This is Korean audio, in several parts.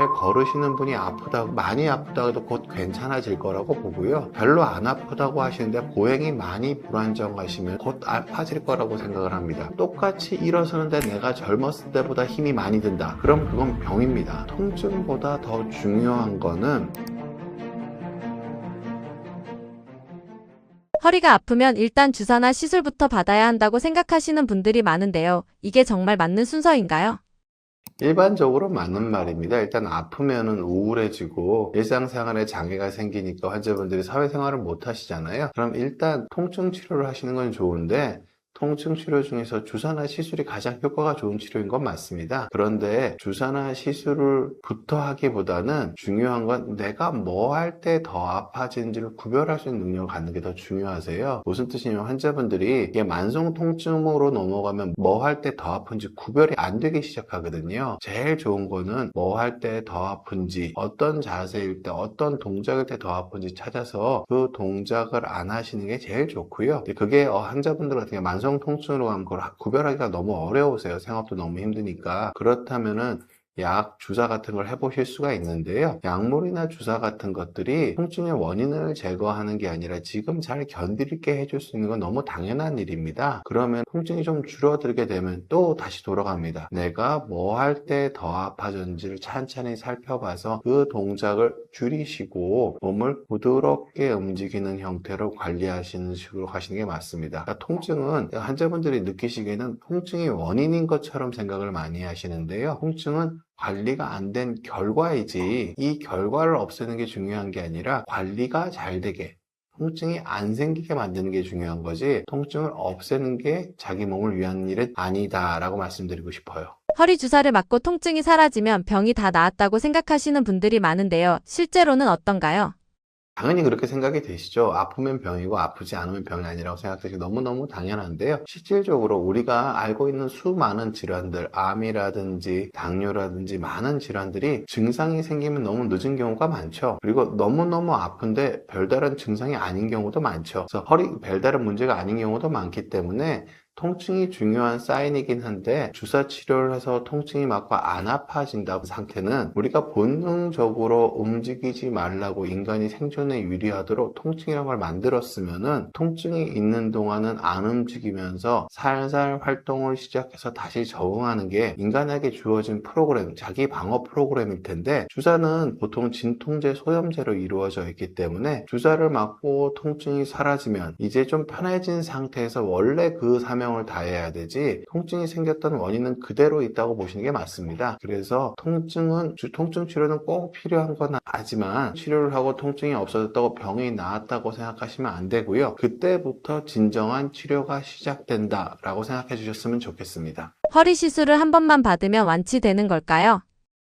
잘 걸으시는 분이 아프다고, 많이 아프다고 해도 곧 괜찮아질 거라고 보고요. 별로 안 아프다고 하시는데 보행이 많이 불안정하시면 곧 아파질 거라고 생각을 합니다. 똑같이 일어서는데 내가 젊었을 때보다 힘이 많이 든다. 그럼 그건 병입니다. 통증보다 더 중요한 거는 허리가 아프면 일단 주사나 시술부터 받아야 한다고 생각하시는 분들이 많은데요. 이게 정말 맞는 순서인가요? 일반적으로 맞는 말입니다. 일단 아프면은 우울해지고 일상생활에 장애가 생기니까 환자분들이 사회생활을 못 하시잖아요. 그럼 일단 통증 치료를 하시는 건 좋은데 통증 치료 중에서 주사나 시술이 가장 효과가 좋은 치료인 건 맞습니다. 그런데 주사나 시술부터 하기보다는 중요한 건 내가 뭐 할 때 더 아파지는지를 구별할 수 있는 능력을 갖는 게 더 중요하세요. 무슨 뜻이냐면 환자분들이 이게 만성 통증으로 넘어가면 뭐 할 때 더 아픈지 구별이 안 되기 시작하거든요. 제일 좋은 거는 뭐 할 때 더 아픈지, 어떤 자세일 때, 어떤 동작일 때 더 아픈지 찾아서 그 동작을 안 하시는 게 제일 좋고요. 그게 환자분들 같은 경우 만성 통증으로 가면 그걸 구별하기가 너무 어려우세요. 생업도 너무 힘드니까. 그렇다면은 약, 주사 같은 걸 해보실 수가 있는데요. 약물이나 주사 같은 것들이 통증의 원인을 제거하는 게 아니라 지금 잘 견디게 해줄 수 있는 건 너무 당연한 일입니다. 그러면 통증이 좀 줄어들게 되면 또 다시 돌아갑니다. 내가 뭐 할 때 더 아파졌는지를 찬찬히 살펴봐서 그 동작을 줄이시고 몸을 부드럽게 움직이는 형태로 관리하시는 식으로 가시는 게 맞습니다. 그러니까 통증은 환자분들이 느끼시기에는 통증이 원인인 것처럼 생각을 많이 하시는데요. 통증은 관리가 안 된 결과이지 이 결과를 없애는 게 중요한 게 아니라 관리가 잘 되게 통증이 안 생기게 만드는 게 중요한 거지 통증을 없애는 게 자기 몸을 위한 일은 아니다라고 말씀드리고 싶어요. 허리 주사를 맞고 통증이 사라지면 병이 다 나았다고 생각하시는 분들이 많은데요. 실제로는 어떤가요? 당연히 그렇게 생각이 되시죠. 아프면 병이고 아프지 않으면 병이 아니라고 생각되시고 너무너무 당연한데요. 실질적으로 우리가 알고 있는 수많은 질환들, 암이라든지 당뇨라든지 많은 질환들이 증상이 생기면 너무 늦은 경우가 많죠. 그리고 너무너무 아픈데 별다른 증상이 아닌 경우도 많죠. 그래서 별다른 문제가 아닌 경우도 많기 때문에 통증이 중요한 사인이긴 한데 주사 치료를 해서 통증이 막고 안 아파진다는 상태는 우리가 본능적으로 움직이지 말라고 인간이 생존에 유리하도록 통증이라는 걸 만들었으면은 통증이 있는 동안은 안 움직이면서 살살 활동을 시작해서 다시 적응하는 게 인간에게 주어진 프로그램, 자기 방어 프로그램일 텐데 주사는 보통 진통제, 소염제로 이루어져 있기 때문에 주사를 맞고 통증이 사라지면 이제 좀 편해진 상태에서 원래 그 사명을 다해야 되지 통증이 생겼던 원인은 그대로 있다고 보시는 게 맞습니다. 그래서 통증 치료는 꼭 필요한 건 하지만 치료를 하고 통증이 없어졌다고 병이 나았다고 생각하시면 안 되고요. 그때부터 진정한 치료가 시작된다라고 생각해 주셨으면 좋겠습니다. 허리 시술을 한 번만 받으면 완치되는 걸까요?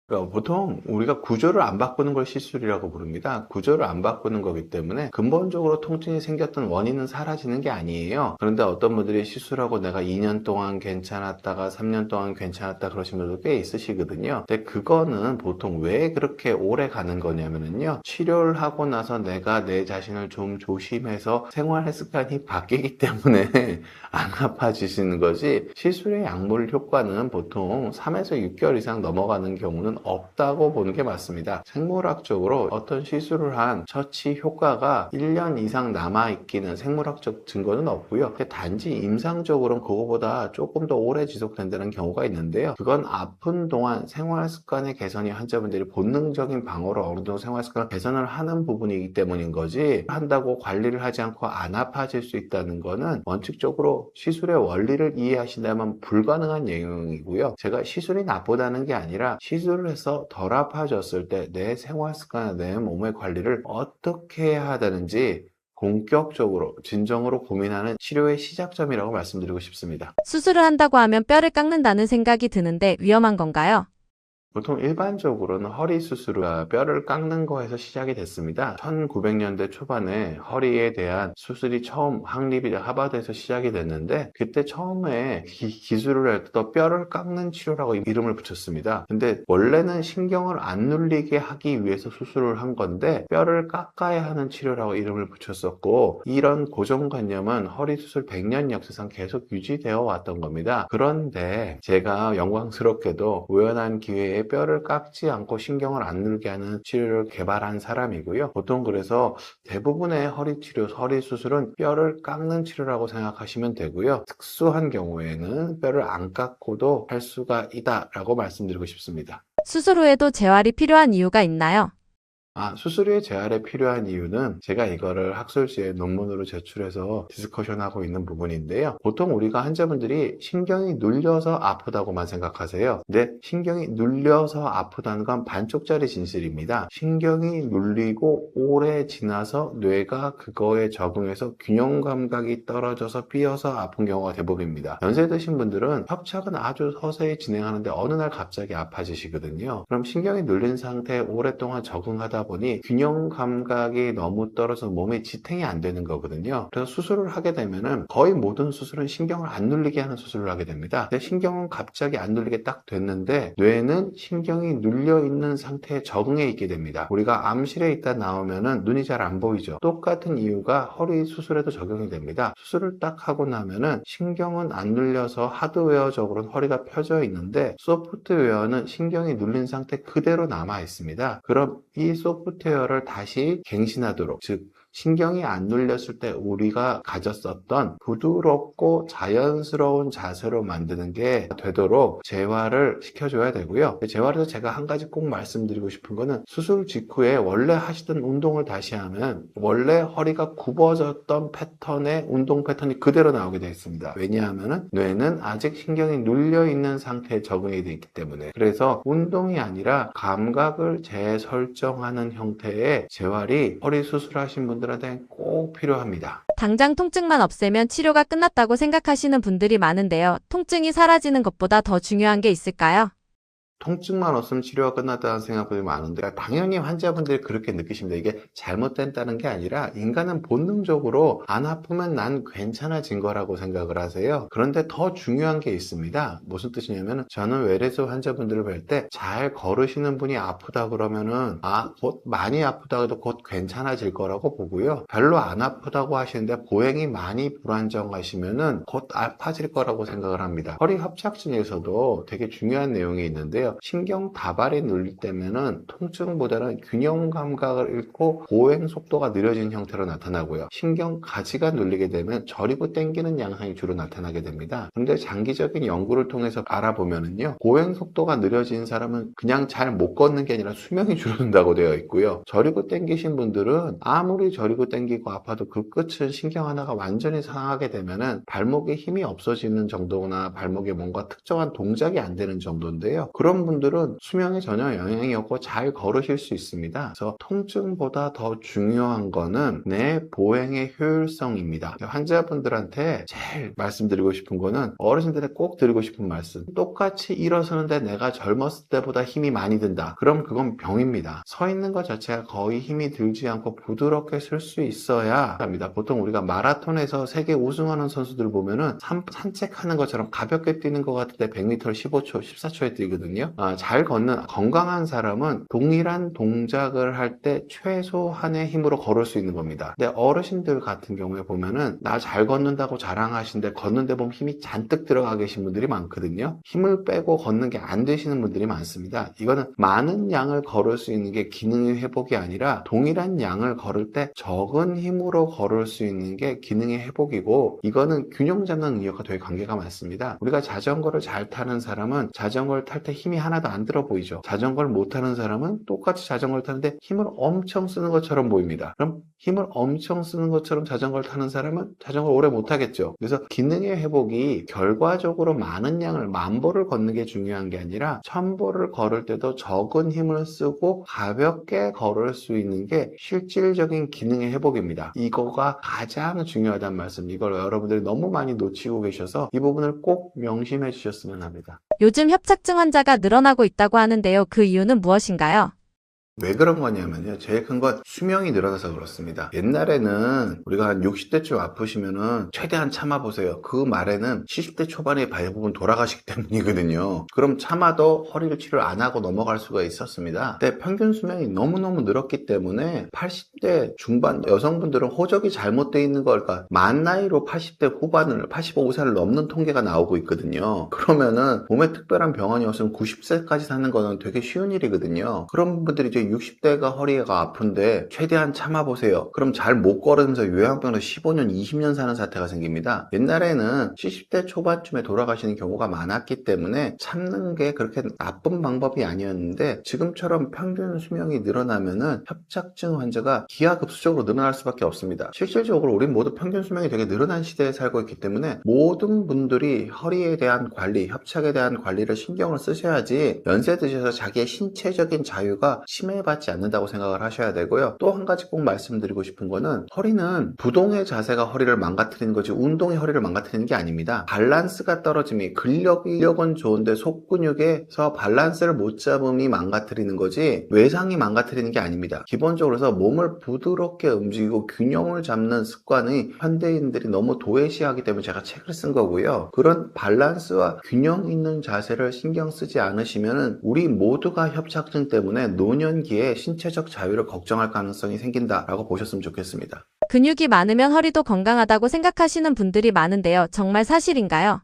그러니까 보통 우리가 구조를 안 바꾸는 걸 시술이라고 부릅니다. 구조를 안 바꾸는 거기 때문에 근본적으로 통증이 생겼던 원인은 사라지는 게 아니에요. 그런데 어떤 분들이 시술하고 내가 2년 동안 괜찮았다가 3년 동안 괜찮았다 그러신 분들도 꽤 있으시거든요. 근데 그거는 보통 왜 그렇게 오래 가는 거냐면요. 치료를 하고 나서 내가 내 자신을 좀 조심해서 생활 습관이 바뀌기 때문에 안 아파지시는 거지 시술의 약물 효과는 보통 3에서 6개월 이상 넘어가는 경우는 없다고 보는 게 맞습니다. 생물학적으로 어떤 시술을 한 처치 효과가 1년 이상 남아있기는 생물학적 증거는 없고요. 단지 임상적으로는 그거보다 조금 더 오래 지속된다는 경우가 있는데요. 그건 아픈 동안 생활 습관의 개선이 환자분들이 본능적인 방어로 어느 정도 생활 습관 개선을 하는 부분이기 때문인 거지 한다고 관리를 하지 않고 안 아파질 수 있다는 거는 원칙적으로 시술의 원리를 이해하신다면 불가능한 내용이고요. 제가 시술이 나쁘다는 게 아니라 시술을 해서 덜 아파졌을 때 내 생활 습관과 내 몸의 관리를 어떻게 해야 되는지 본격적으로 진정으로 고민하는 치료의 시작점이라고 말씀드리고 싶습니다. 수술을 한다고 하면 뼈를 깎는다는 생각이 드는데 위험한 건가요? 보통 일반적으로는 허리 수술과 뼈를 깎는 거에서 시작이 됐습니다. 1900년대 초반에 허리에 대한 수술이 처음 하버드에서 시작이 됐는데 그때 처음에 기술을 할 때 뼈를 깎는 치료라고 이름을 붙였습니다. 근데 원래는 신경을 안 눌리게 하기 위해서 수술을 한 건데 뼈를 깎아야 하는 치료라고 이름을 붙였었고 이런 고정관념은 허리 수술 100년 역사상 계속 유지되어 왔던 겁니다. 그런데 제가 영광스럽게도 우연한 기회에 아예 뼈를 깎지 않고 신경을 안 눌게 하는 치료를 개발한 사람이고요. 보통 그래서 대부분의 허리 치료, 허리 수술은 뼈를 깎는 치료라고 생각하시면 되고요. 특수한 경우에는 뼈를 안 깎고도 할 수가 있다라고 말씀드리고 싶습니다. 수술 후에도 재활이 필요한 이유가 있나요? 수술 후에 재활에 필요한 이유는 제가 이거를 학술지에 논문으로 제출해서 디스커션하고 있는 부분인데요. 보통 우리가 환자분들이 신경이 눌려서 아프다고만 생각하세요. 근데 신경이 눌려서 아프다는 건 반쪽짜리 진실입니다. 신경이 눌리고 오래 지나서 뇌가 그거에 적응해서 균형 감각이 떨어져서 삐어서 아픈 경우가 대부분입니다. 연세 드신 분들은 협착은 아주 서서히 진행하는데 어느 날 갑자기 아파지시거든요. 그럼 신경이 눌린 상태에 오랫동안 적응하다 보니 균형 감각이 너무 떨어져서 몸에 지탱이 안 되는 거거든요. 그래서 수술을 하게 되면은 거의 모든 수술은 신경을 안 눌리게 하는 수술을 하게 됩니다. 근데 신경은 갑자기 안 눌리게 딱 됐는데 뇌는 신경이 눌려 있는 상태에 적응해 있게 됩니다. 우리가 암실에 있다 나오면은 눈이 잘 안 보이죠. 똑같은 이유가 허리 수술에도 적용이 됩니다. 수술을 딱 하고 나면은 신경은 안 눌려서 하드웨어적으로는 허리가 펴져 있는데 소프트웨어는 신경이 눌린 상태 그대로 남아 있습니다. 그럼 이 소프트웨어를 다시 갱신하도록, 즉 신경이 안 눌렸을 때 우리가 가졌었던 부드럽고 자연스러운 자세로 만드는 게 되도록 재활을 시켜줘야 되고요. 재활에서 제가 한 가지 꼭 말씀드리고 싶은 거는 수술 직후에 원래 하시던 운동을 다시 하면 원래 허리가 굽어졌던 패턴의 운동 패턴이 그대로 나오게 되어 있습니다. 왜냐하면 뇌는 아직 신경이 눌려 있는 상태에 적응이 되어 있기 때문에. 그래서 운동이 아니라 감각을 재설정하는 형태의 재활이 허리 수술하신 분들한테 꼭 필요합니다. 당장 통증만 없애면 치료가 끝났다고 생각하시는 분들이 많은데요. 통증이 사라지는 것보다 더 중요한 게 있을까요? 통증만 없으면 치료가 끝났다는 생각들이 많은데 당연히 환자분들이 그렇게 느끼십니다. 이게 잘못된다는 게 아니라 인간은 본능적으로 안 아프면 난 괜찮아진 거라고 생각을 하세요. 그런데 더 중요한 게 있습니다. 무슨 뜻이냐면 저는 외래수 환자분들을 뵐 때 잘 걸으시는 분이 아프다 그러면은 곧 많이 아프다 해도 곧 괜찮아질 거라고 보고요. 별로 안 아프다고 하시는데 보행이 많이 불안정하시면은 곧 아파질 거라고 생각을 합니다. 허리 협착증에서도 되게 중요한 내용이 있는데요. 신경 다발이 눌릴 때면은 통증보다는 균형 감각을 잃고 보행 속도가 느려진 형태로 나타나고요. 신경 가지가 눌리게 되면 저리고 당기는 양상이 주로 나타나게 됩니다. 근데 장기적인 연구를 통해서 알아보면은요, 보행 속도가 느려진 사람은 그냥 잘 못 걷는 게 아니라 수명이 줄어든다고 되어 있고요. 저리고 당기신 분들은 아무리 저리고 당기고 아파도 그 끝은 신경 하나가 완전히 상하게 되면은 발목에 힘이 없어지는 정도나 발목에 뭔가 특정한 동작이 안 되는 정도인데요. 그런 분들은 수명에 전혀 영향이 없고 잘 걸으실 수 있습니다. 그래서 통증보다 더 중요한 거는 내 보행의 효율성입니다. 환자분들한테 제일 말씀드리고 싶은 거는 어르신들한테 꼭 드리고 싶은 말씀. 똑같이 일어서는데 내가 젊었을 때보다 힘이 많이 든다. 그럼 그건 병입니다. 서 있는 것 자체가 거의 힘이 들지 않고 부드럽게 쓸 수 있어야 합니다. 보통 우리가 마라톤에서 세계 우승하는 선수들 보면은 산책하는 것처럼 가볍게 뛰는 것 같은데 100m를 15초, 14초에 뛰거든요. 잘 걷는 건강한 사람은 동일한 동작을 할 때 최소한의 힘으로 걸을 수 있는 겁니다. 근데 어르신들 같은 경우에 보면은 나 잘 걷는다고 자랑하시는데 걷는데 보면 힘이 잔뜩 들어가 계신 분들이 많거든요. 힘을 빼고 걷는 게 안 되시는 분들이 많습니다. 이거는 많은 양을 걸을 수 있는 게 기능의 회복이 아니라 동일한 양을 걸을 때 적은 힘으로 걸을 수 있는 게 기능의 회복이고, 이거는 균형 잡는 능력과 되게 관계가 많습니다. 우리가 자전거를 잘 타는 사람은 자전거를 탈 때 힘이 하나도 안 들어 보이죠. 자전거를 못 타는 사람은 똑같이 자전거를 타는데 힘을 엄청 쓰는 것처럼 보입니다. 그럼 힘을 엄청 쓰는 것처럼 자전거를 타는 사람은 자전거를 오래 못 타겠죠. 그래서 기능의 회복이 결과적으로 많은 양을 1000보를 걷는 게 중요한 게 아니라 1000보를 걸을 때도 적은 힘을 쓰고 가볍게 걸을 수 있는 게 실질적인 기능의 회복입니다. 이거가 가장 중요하다는 말씀. 이걸 여러분들이 너무 많이 놓치고 계셔서 이 부분을 꼭 명심해 주셨으면 합니다. 요즘 협착증 환자가 늘어나고 있다고 하는데요. 그 이유는 무엇인가요? 왜 그런 거냐면요. 제일 큰 건 수명이 늘어나서 그렇습니다. 옛날에는 우리가 한 60대쯤 아프시면은 최대한 참아보세요. 그 말에는 70대 초반에 대부분 돌아가시기 때문이거든요. 그럼 참아도 허리를 치료를 안 하고 넘어갈 수가 있었습니다. 근데 평균 수명이 너무너무 늘었기 때문에 80대 80대 중반 여성분들은 호적이 잘못되어 있는 걸까? 만 나이로 80대 후반을 85세를 넘는 통계가 나오고 있거든요. 그러면은 몸에 특별한 병원이 없으면 90세까지 사는 거는 되게 쉬운 일이거든요. 그런 분들이 이제 60대가 허리가 아픈데 최대한 참아보세요. 그럼 잘 못 걸으면서 요양병원에 15년, 20년 사는 사태가 생깁니다. 옛날에는 70대 초반쯤에 돌아가시는 경우가 많았기 때문에 참는 게 그렇게 나쁜 방법이 아니었는데 지금처럼 평균 수명이 늘어나면은 협착증 환자가 기하급수적으로 늘어날 수밖에 없습니다. 실질적으로 우린 모두 평균 수명이 되게 늘어난 시대에 살고 있기 때문에 모든 분들이 허리에 대한 관리, 협착에 대한 관리를 신경을 쓰셔야지 연세 드셔서 자기의 신체적인 자유가 침해받지 않는다고 생각을 하셔야 되고요. 또 한 가지 꼭 말씀드리고 싶은 거는 허리는 부동의 자세가 허리를 망가뜨리는 거지 운동이 허리를 망가뜨리는 게 아닙니다. 밸런스가 떨어짐이 근력은 좋은데 속근육에서 밸런스를 못 잡음이 망가뜨리는 거지 외상이 망가뜨리는 게 아닙니다. 기본적으로 해서 몸을 부드럽게 움직이고 균형을 잡는 습관이 현대인들이 너무 도외시하기 때문에 제가 책을 쓴 거고요. 그런 밸런스와 균형 있는 자세를 신경 쓰지 않으시면 우리 모두가 협착증 때문에 노년기에 신체적 자유를 걱정할 가능성이 생긴다라고 보셨으면 좋겠습니다. 근육이 많으면 허리도 건강하다고 생각하시는 분들이 많은데요. 정말 사실인가요?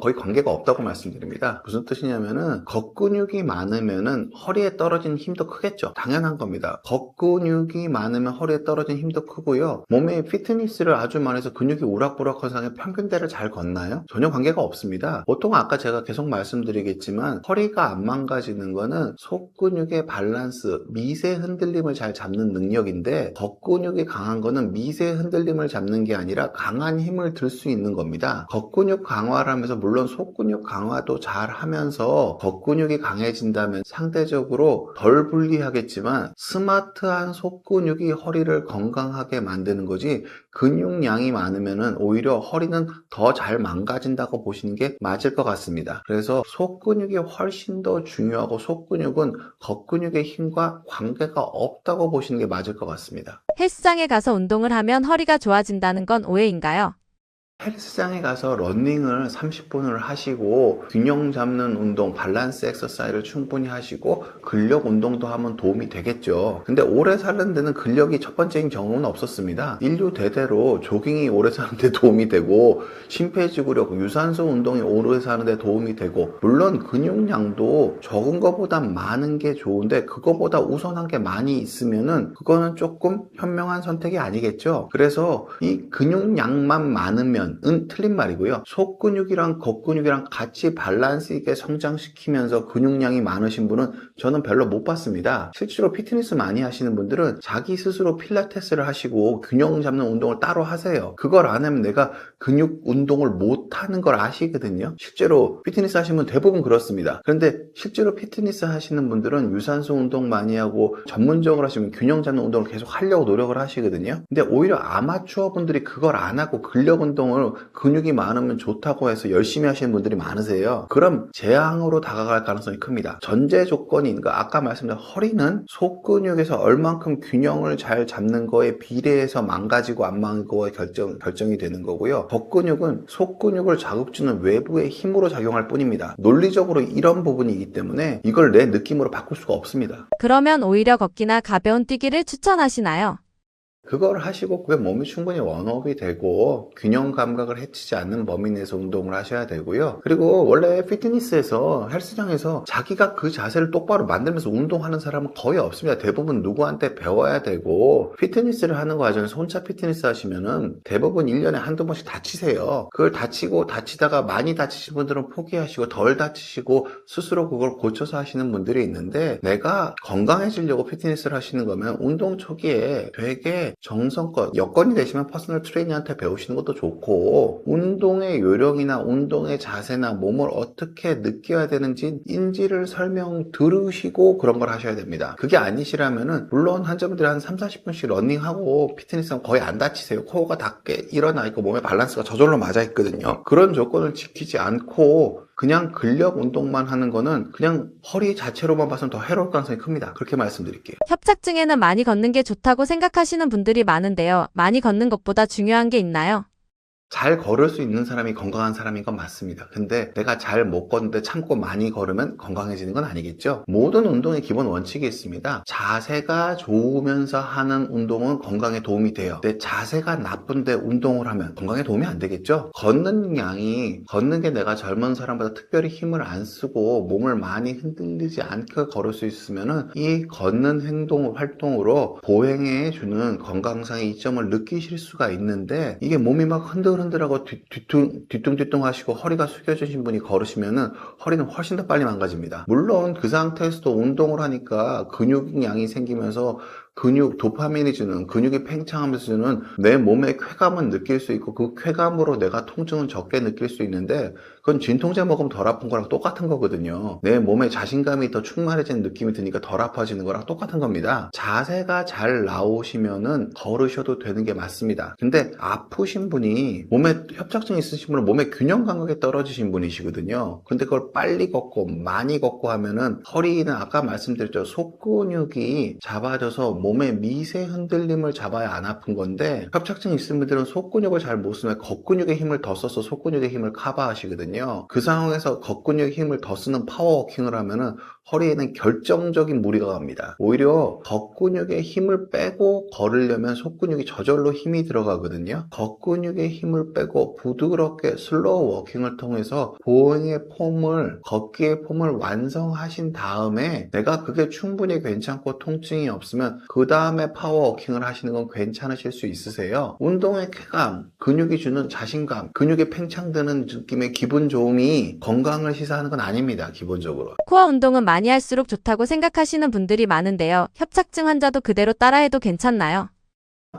거의 관계가 없다고 말씀드립니다. 무슨 뜻이냐면은 겉근육이 많으면은 허리에 떨어지는 힘도 크겠죠. 당연한 겁니다. 겉근육이 많으면 허리에 떨어지는 힘도 크고요. 몸에 피트니스를 아주 많이 해서 근육이 우락부락한 사람이 평균대를 잘 걷나요? 전혀 관계가 없습니다. 보통 아까 제가 계속 말씀드리겠지만 허리가 안 망가지는 거는 속근육의 밸런스, 미세 흔들림을 잘 잡는 능력인데 겉근육이 강한 거는 미세 흔들림을 잡는 게 아니라 강한 힘을 들 수 있는 겁니다. 겉근육 강화를 하면서 물론 속근육 강화도 잘 하면서 겉근육이 강해진다면 상대적으로 덜 불리하겠지만 스마트한 속근육이 허리를 건강하게 만드는 거지 근육량이 많으면 오히려 허리는 더 잘 망가진다고 보시는 게 맞을 것 같습니다. 그래서 속근육이 훨씬 더 중요하고 속근육은 겉근육의 힘과 관계가 없다고 보시는 게 맞을 것 같습니다. 헬스장에 가서 운동을 하면 허리가 좋아진다는 건 오해인가요? 헬스장에 가서 러닝을 30분을 하시고 균형 잡는 운동, 밸런스 엑서사이즈를 충분히 하시고 근력 운동도 하면 도움이 되겠죠. 근데 오래 사는 데는 근력이 첫 번째인 경우는 없었습니다. 인류 대대로 조깅이 오래 사는 데 도움이 되고 심폐지구력, 유산소 운동이 오래 사는 데 도움이 되고 물론 근육량도 적은 것보다 많은 게 좋은데 그거보다 우선한 게 많이 있으면은 그거는 조금 현명한 선택이 아니겠죠. 그래서 이 근육량만 많으면 은 틀린 말이고요. 속근육이랑 겉근육이랑 같이 밸런스 있게 성장시키면서 근육량이 많으신 분은 저는 별로 못 봤습니다. 실제로 피트니스 많이 하시는 분들은 자기 스스로 필라테스를 하시고 균형 잡는 운동을 따로 하세요. 그걸 안 하면 내가 근육 운동을 못 하는 걸 아시거든요. 실제로 피트니스 하시는 분 대부분 그렇습니다. 그런데 실제로 피트니스 하시는 분들은 유산소 운동 많이 하고 전문적으로 하시면 균형 잡는 운동을 계속 하려고 노력을 하시거든요. 근데 오히려 아마추어 분들이 그걸 안 하고 근력 운동을 근육이 많으면 좋다고 해서 열심히 하시는 분들이 많으세요. 그럼 재앙으로 다가갈 가능성이 큽니다. 전제 조건인 거 아까 말씀드린 허리는 속근육에서 얼만큼 균형을 잘 잡는 거에 비례해서 망가지고 안 망가지고가 결정이 되는 거고요. 겉근육은 속근육을 자극주는 외부의 힘으로 작용할 뿐입니다. 논리적으로 이런 부분이기 때문에 이걸 내 느낌으로 바꿀 수가 없습니다. 그러면 오히려 걷기나 가벼운 뛰기를 추천하시나요? 그걸 하시고 그게 몸이 충분히 웜업이 되고 균형 감각을 해치지 않는 범위 내에서 운동을 하셔야 되고요. 그리고 원래 피트니스에서 헬스장에서 자기가 그 자세를 똑바로 만들면서 운동하는 사람은 거의 없습니다. 대부분 누구한테 배워야 되고 피트니스를 하는 과정에서 혼자 피트니스 하시면은 대부분 1년에 한두 번씩 다치세요. 그걸 다치다가 많이 다치신 분들은 포기하시고 덜 다치시고 스스로 그걸 고쳐서 하시는 분들이 있는데 내가 건강해지려고 피트니스를 하시는 거면 운동 초기에 되게 정성껏 여건이 되시면 퍼스널 트레이너한테 배우시는 것도 좋고 운동의 요령이나 운동의 자세나 몸을 어떻게 느껴야 되는지 인지를 설명 들으시고 그런 걸 하셔야 됩니다. 그게 아니시라면은 물론 환자분들이 한 30-40분씩 러닝하고 피트니스는 거의 안 다치세요. 코어가 닿게 일어나 있고 몸의 밸런스가 저절로 맞아 있거든요. 그런 조건을 지키지 않고 그냥 근력 운동만 하는 거는 그냥 허리 자체로만 봐서는 더 해로울 가능성이 큽니다. 그렇게 말씀드릴게요. 협착증에는 많이 걷는 게 좋다고 생각하시는 분들이 많은데요. 많이 걷는 것보다 중요한 게 있나요? 잘 걸을 수 있는 사람이 건강한 사람인 건 맞습니다. 근데 내가 잘 못 걷는데 참고 많이 걸으면 건강해지는 건 아니겠죠? 모든 운동의 기본 원칙이 있습니다. 자세가 좋으면서 하는 운동은 건강에 도움이 돼요. 근데 자세가 나쁜데 운동을 하면 건강에 도움이 안 되겠죠? 걷는 게 내가 젊은 사람보다 특별히 힘을 안 쓰고 몸을 많이 흔들리지 않게 걸을 수 있으면은 이 걷는 활동으로 보행에 주는 건강상의 이점을 느끼실 수가 있는데, 이게 몸이 막 흔들흔들하고 뒤뚱뒤뚱 하시고 허리가 숙여지신 분이 걸으시면은 허리는 훨씬 더 빨리 망가집니다. 물론 그 상태에서도 운동을 하니까 근육량이 생기면서 도파민이 주는, 근육이 팽창하면서 주는 내 몸의 쾌감은 느낄 수 있고, 그 쾌감으로 내가 통증은 적게 느낄 수 있는데, 그건 진통제 먹으면 덜 아픈 거랑 똑같은 거거든요. 내 몸에 자신감이 더 충만해지는 느낌이 드니까 덜 아파지는 거랑 똑같은 겁니다. 자세가 잘 나오시면은 걸으셔도 되는 게 맞습니다. 근데 아프신 분이, 몸에 협착증 있으신 분은 몸의 균형 감각이 떨어지신 분이시거든요. 근데 그걸 빨리 걷고 많이 걷고 하면은 허리는 아까 말씀드렸죠. 속근육이 잡아져서 몸의 미세 흔들림을 잡아야 안 아픈 건데, 협착증 있으신 분들은 속근육을 잘 못 쓰면 겉근육의 힘을 더 써서 속근육의 힘을 커버하시거든요. 그 상황에서 겉근육의 힘을 더 쓰는 파워워킹을 하면은 허리에는 결정적인 무리가 갑니다. 오히려 겉근육의 힘을 빼고 걸으려면 속근육이 저절로 힘이 들어가거든요. 겉근육의 힘을 빼고 부드럽게 슬로우 워킹을 통해서 걷기의 폼을 완성하신 다음에, 내가 그게 충분히 괜찮고 통증이 없으면 그 다음에 파워워킹을 하시는 건 괜찮으실 수 있으세요. 운동의 쾌감, 근육이 주는 자신감, 근육이 팽창되는 느낌의 기분 좋음이 건강을 시사하는 건 아닙니다. 기본적으로. 코어 운동은 많이 할수록 좋다고 생각하시는 분들이 많은데요. 협착증 환자도 그대로 따라해도 괜찮나요?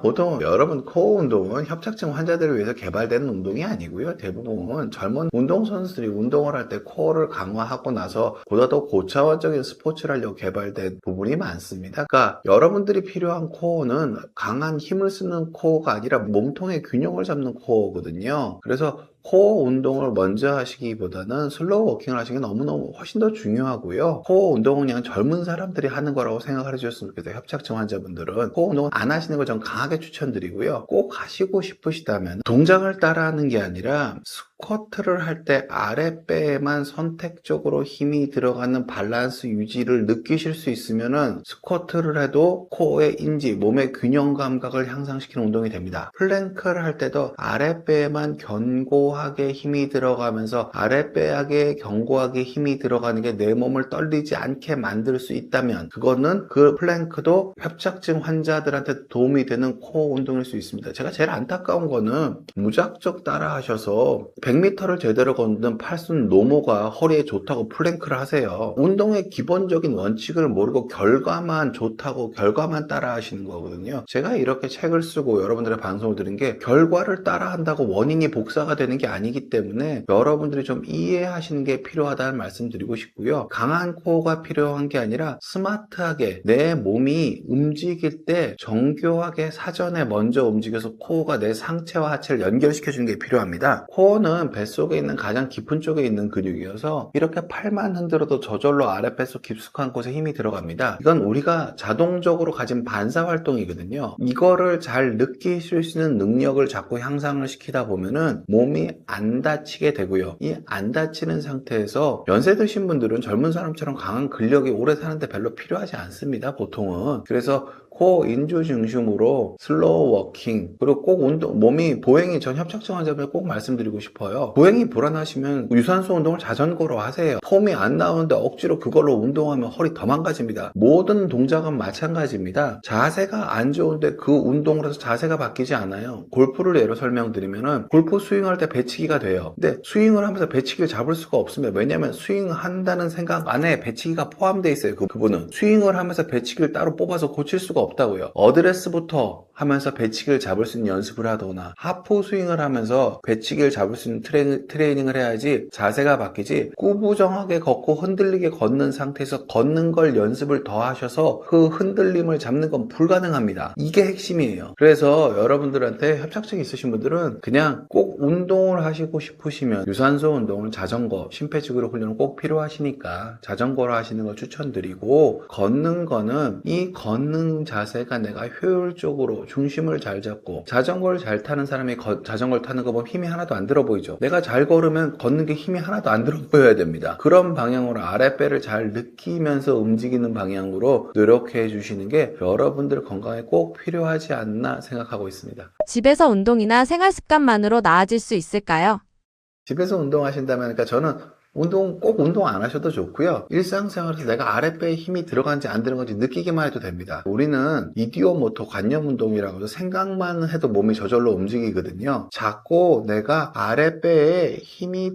보통 여러분, 코어 운동은 협착증 환자들을 위해서 개발되는 운동이 아니고요. 대부분 젊은 운동선수들이 운동을 할 때 코어를 강화하고 나서 보다 더 고차원적인 스포츠를 하려고 개발된 부분이 많습니다. 그러니까 여러분들이 필요한 코어는 강한 힘을 쓰는 코어가 아니라 몸통의 균형을 잡는 코어거든요. 그래서 코어 운동을 먼저 하시기보다는 슬로우 워킹을 하시는 게 너무너무 훨씬 더 중요하고요. 코어 운동은 그냥 젊은 사람들이 하는 거라고 생각을 해주셨으면 좋겠어요. 협착증 환자분들은 코어 운동은 안 하시는 걸 전 강하게 추천드리고요. 꼭 하시고 싶으시다면 동작을 따라하는 게 아니라 스쿼트를 할 때 아랫배에만 선택적으로 힘이 들어가는 밸런스 유지를 느끼실 수 있으면은 스쿼트를 해도 코어의 인지, 몸의 균형 감각을 향상시키는 운동이 됩니다. 플랭크를 할 때도 아랫배에만 견고하게 힘이 들어가면서 아랫배에 견고하게 힘이 들어가는 게 내 몸을 떨리지 않게 만들 수 있다면, 그거는 그 플랭크도 협착증 환자들한테 도움이 되는 코어 운동일 수 있습니다. 제가 제일 안타까운 거는 무작정 따라 하셔서 100m를 제대로 걷는 팔순 노모가 허리에 좋다고 플랭크를 하세요. 운동의 기본적인 원칙을 모르고 결과만 좋다고 결과만 따라 하시는 거거든요. 제가 이렇게 책을 쓰고 여러분들의 방송을 들은 게, 결과를 따라 한다고 원인이 복사가 되는 게 아니기 때문에 여러분들이 좀 이해하시는 게 필요하다는 말씀 드리고 싶고요. 강한 코어가 필요한 게 아니라 스마트하게 내 몸이 움직일 때 정교하게 사전에 먼저 움직여서 코어가 내 상체와 하체를 연결시켜주는 게 필요합니다. 코어는 뱃속에 있는 가장 깊은 쪽에 있는 근육이어서 이렇게 팔만 흔들어도 저절로 아랫뱃속 깊숙한 곳에 힘이 들어갑니다. 이건 우리가 자동적으로 가진 반사활동이거든요. 이거를 잘 느끼실 수 있는 능력을 자꾸 향상을 시키다 보면은 몸이 안 다치게 되고요. 이 안 다치는 상태에서 연세 드신 분들은 젊은 사람처럼 강한 근력이 오래 사는데 별로 필요하지 않습니다. 보통은. 그래서 코어 인조 중심으로 슬로우 워킹, 그리고 꼭 몸이 보행이, 전 협착증 환자분들 꼭 말씀드리고 싶어요. 보행이 불안하시면 유산소 운동을 자전거로 하세요. 폼이 안 나오는데 억지로 그걸로 운동하면 허리 더 망가집니다. 모든 동작은 마찬가지입니다. 자세가 안 좋은데 그 운동을 해서 자세가 바뀌지 않아요. 골프를 예로 설명드리면은, 골프 스윙할 때 배치기가 돼요. 근데 스윙을 하면서 배치기를 잡을 수가 없습니다. 왜냐면 스윙한다는 생각 안에 배치기가 포함되어 있어요. 그분은 스윙을 하면서 배치기를 따로 뽑아서 고칠 수가 없다고요. 어드레스부터 하면서 배치기를 잡을 수 있는 연습을 하거나 하프 스윙을 하면서 배치기를 잡을 수 있는 트레이닝을 해야지 자세가 바뀌지, 꾸부정하게 걷고 흔들리게 걷는 상태에서 걷는 걸 연습을 더 하셔서 그 흔들림을 잡는 건 불가능합니다. 이게 핵심이에요. 그래서 여러분들한테 협착증 있으신 분들은 그냥 꼭 운동을 하시고 싶으시면 유산소 운동은 자전거, 심폐지구력 훈련은 꼭 필요하시니까 자전거로 하시는 걸 추천드리고, 걷는 거는 이 걷는 자세가 내가 효율적으로 중심을 잘 잡고, 자전거를 잘 타는 사람이 자전거를 타는 거 보면 힘이 하나도 안 들어 보이죠. 내가 잘 걸으면 걷는 게 힘이 하나도 안 들어 보여야 됩니다. 그런 방향으로 아랫배를 잘 느끼면서 움직이는 방향으로 노력해 주시는 게 여러분들 건강에 꼭 필요하지 않나 생각하고 있습니다. 집에서 운동이나 생활 습관만으로 나아질 수 있을까요? 집에서 운동하신다면, 그러니까 저는 꼭 운동 안 하셔도 좋고요. 일상생활에서 내가 아랫배에 힘이 들어간지 안 들어간지 느끼기만 해도 됩니다. 우리는 이디오모토 관념 운동이라고 해서 생각만 해도 몸이 저절로 움직이거든요. 자꾸 내가 아랫배에 힘이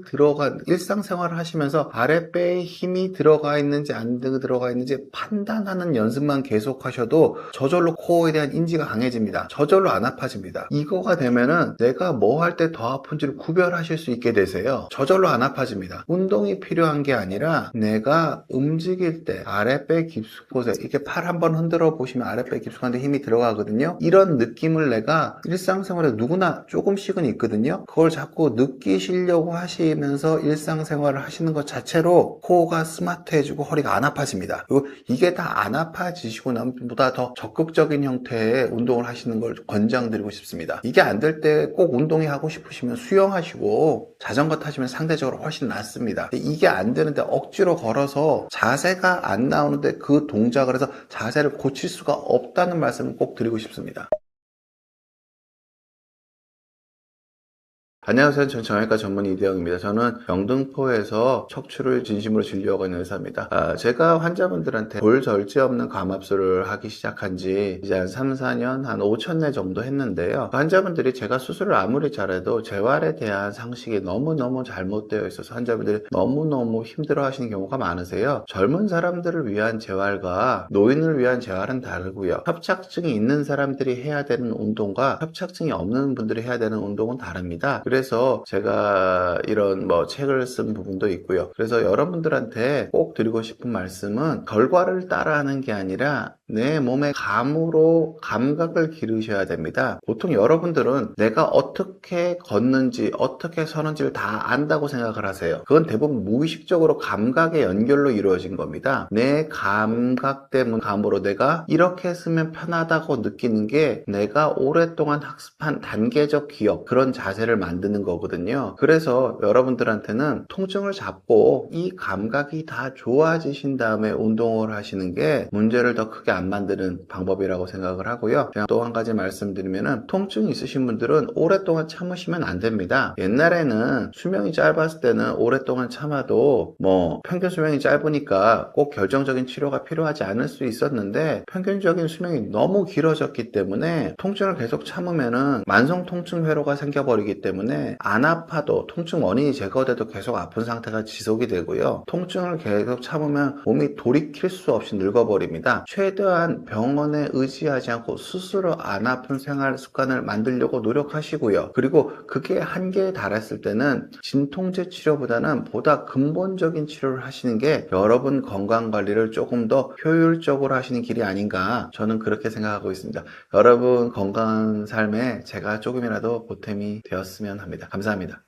일상생활을 하시면서 아랫배에 힘이 들어가 있는지 안 들어가 있는지 판단하는 연습만 계속 하셔도 저절로 코어에 대한 인지가 강해집니다. 저절로 안 아파집니다. 이거가 되면은 내가 뭐 할 때 더 아픈지를 구별하실 수 있게 되세요. 저절로 안 아파집니다. 운동이 필요한 게 아니라 내가 움직일 때 아랫배 깊숙한 곳에 이렇게 팔 한번 흔들어 보시면 아랫배 깊숙한 데 힘이 들어가거든요. 이런 느낌을 내가 일상생활에 누구나 조금씩은 있거든요. 그걸 자꾸 느끼시려고 하시면서 일상생활을 하시는 것 자체로 코어가 스마트해지고 허리가 안 아파집니다. 그리고 이게 다 안 아파지시고 나면 보다 더 적극적인 형태의 운동을 하시는 걸 권장드리고 싶습니다. 이게 안 될 때 꼭 운동이 하고 싶으시면 수영하시고 자전거 타시면 상대적으로 훨씬 낫습니다. 이게 안 되는데 억지로 걸어서 자세가 안 나오는데 그 동작을 해서 자세를 고칠 수가 없다는 말씀을 꼭 드리고 싶습니다. 안녕하세요. 전 정형외과 전문 이대영입니다. 저는 영등포에서 척추를 진심으로 진료하고 있는 의사입니다. 제가 환자분들한테 볼 절제 없는 감압술을 하기 시작한 지 이제 한 3, 4년, 한 5,000회 정도 했는데요. 환자분들이 제가 수술을 아무리 잘해도 재활에 대한 상식이 너무너무 잘못되어 있어서 환자분들이 너무너무 힘들어 하시는 경우가 많으세요. 젊은 사람들을 위한 재활과 노인을 위한 재활은 다르고요. 협착증이 있는 사람들이 해야 되는 운동과 협착증이 없는 분들이 해야 되는 운동은 다릅니다. 그래서 제가 이런 책을 쓴 부분도 있고요. 그래서 여러분들한테 꼭 드리고 싶은 말씀은 결과를 따라하는 게 아니라 내 몸의 감으로 감각을 기르셔야 됩니다. 보통 여러분들은 내가 어떻게 걷는지 어떻게 서는지를 다 안다고 생각을 하세요. 그건 대부분 무의식적으로 감각의 연결로 이루어진 겁니다. 내 감각 때문 감으로 내가 이렇게 쓰면 편하다고 느끼는 게 내가 오랫동안 학습한 단계적 기억, 그런 자세를 만드는 거거든요. 그래서 여러분들한테는 통증을 잡고 이 감각이 다 좋아지신 다음에 운동을 하시는 게 문제를 더 크게 안 만드는 방법이라고 생각을 하고요. 또 한 가지 말씀드리면은 통증이 있으신 분들은 오랫동안 참으시면 안 됩니다. 옛날에는 수명이 짧았을 때는 오랫동안 참아도 평균 수명이 짧으니까 꼭 결정적인 치료가 필요하지 않을 수 있었는데 평균적인 수명이 너무 길어졌기 때문에 통증을 계속 참으면은 만성 통증 회로가 생겨버리기 때문에 안 아파도 통증 원인이 제거돼도 계속 아픈 상태가 지속이 되고요. 통증을 계속 참으면 몸이 돌이킬 수 없이 늙어버립니다. 최대한 병원에 의지하지 않고 스스로 안 아픈 생활 습관을 만들려고 노력하시고요. 그리고 그게 한계에 달했을 때는 진통제 치료보다는 보다 근본적인 치료를 하시는 게 여러분 건강관리를 조금 더 효율적으로 하시는 길이 아닌가, 저는 그렇게 생각하고 있습니다. 여러분 건강한 삶에 제가 조금이라도 보탬이 되었으면 합니다. 감사합니다.